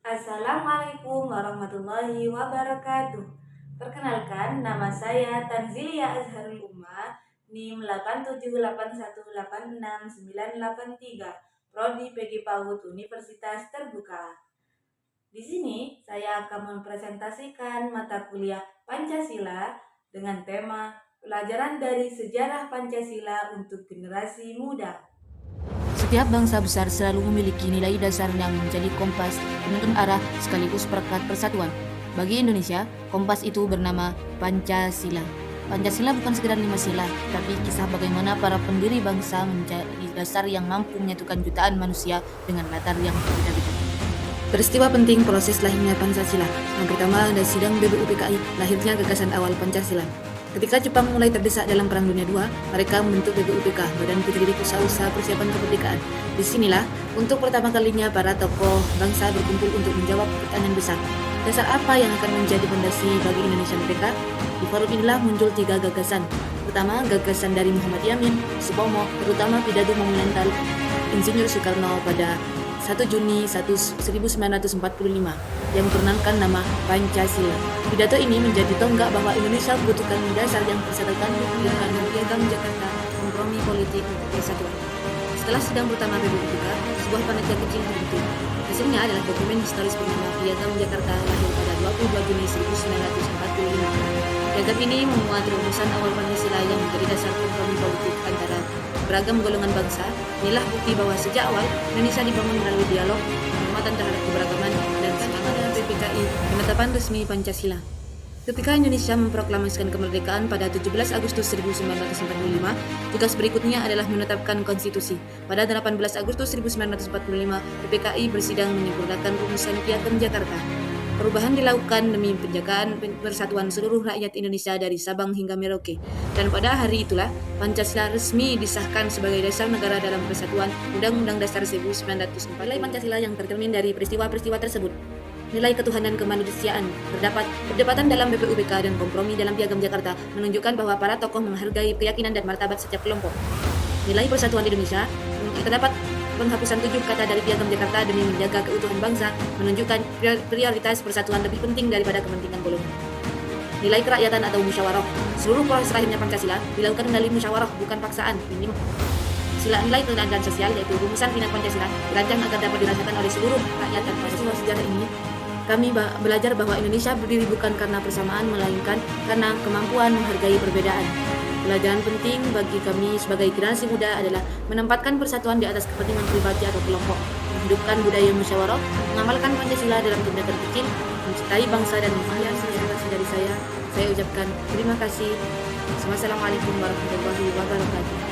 Assalamualaikum warahmatullahi wabarakatuh. Perkenalkan, nama saya Tanzilia Azharul Umma, NIM 878186983, Prodi PG PAUD Universitas Terbuka. Di sini saya akan mempresentasikan mata kuliah Pancasila dengan tema pelajaran dari sejarah Pancasila untuk generasi muda. Setiap bangsa besar selalu memiliki nilai dasar yang menjadi kompas penuntun arah sekaligus perekat persatuan. Bagi Indonesia, kompas itu bernama Pancasila. Pancasila bukan sekedar 5 sila, tapi kisah bagaimana para pendiri bangsa menjadi dasar yang mampu menyatukan jutaan manusia dengan latar yang berbeda-beda. Peristiwa penting proses lahirnya Pancasila. Yang pertama ada sidang BBUPKI, lahirnya gagasan awal Pancasila. Ketika Jepang mulai terdesak dalam Perang Dunia II, mereka membentuk BBUPK, Badan Penyelidik Usaha-Usaha Persiapan Kemerdekaan. Disinilah, untuk pertama kalinya para tokoh bangsa berkumpul untuk menjawab pertanyaan besar. Dasar apa yang akan menjadi fondasi bagi Indonesia merdeka? Di forum inilah muncul 3 gagasan. Pertama, gagasan dari Muhammad Yamin, Supomo, terutama pidato monumental Insinyur Soekarno pada 1 Juni 1945 yang memperkenalkan nama Pancasila. Pidato ini menjadi tonggak bahwa Indonesia membutuhkan dasar yang bersatukan dengan Piagam Jakarta, kompromi politik persatuan. Setelah sidang pertama BBUPK, sebuah panitia kecil terbentuk. Hasilnya adalah dokumen historis bernama Piagam Jakarta lahir pada 22 Juni 1945. Piagam ini memuat rumusan awal Pancasila yang menjadi dasar kompromi politik antara beragam golongan bangsa. Inilah bukti bahwa sejak awal Indonesia dibangun melalui dialog, penghormatan terhadap keberagaman, dan semangat dengan PPKI, penetapan resmi Pancasila. Ketika Indonesia memproklamasikan kemerdekaan pada 17 Agustus 1945, tugas berikutnya adalah menetapkan konstitusi. Pada 18 Agustus 1945, PPKI bersidang menyempurnakan rumusan Piagam Jakarta. Perubahan dilakukan demi penjagaan persatuan seluruh rakyat Indonesia dari Sabang hingga Merauke. Dan pada hari itulah, Pancasila resmi disahkan sebagai dasar negara dalam persatuan Undang-Undang Dasar 1945. Nilai Pancasila yang tercermin dari peristiwa-peristiwa tersebut. Nilai ketuhanan kemanusiaan. Perdebatan dalam BBUPK dan kompromi dalam Piagam Jakarta menunjukkan bahwa para tokoh menghargai keyakinan dan martabat setiap kelompok. Nilai persatuan Indonesia. Terdapat penghapusan 7 kata dari Piagam Jakarta demi menjaga keutuhan bangsa, menunjukkan prioritas persatuan lebih penting daripada kepentingan golongan. Nilai kerakyatan atau musyawarah. Seluruh proses lahirnya Pancasila dilakukan melalui musyawarah, bukan paksaan. Ini nilai keadilan sosial, yaitu rumusan final Pancasila, dirancang agar dapat dirasakan oleh seluruh rakyat. Dan peristiwa sejarah ini, kami belajar bahwa Indonesia berdiri bukan karena persamaan, melainkan karena kemampuan menghargai perbedaan. Pelajaran penting bagi kami sebagai generasi muda adalah menempatkan persatuan di atas kepentingan pribadi atau kelompok, menghidupkan budaya musyawarah, mengamalkan Pancasila dalam tindakan kecil, mencintai bangsa dan memahami aspirasi dari saya ucapkan terima kasih. Wassalamualaikum warahmatullahi wabarakatuh.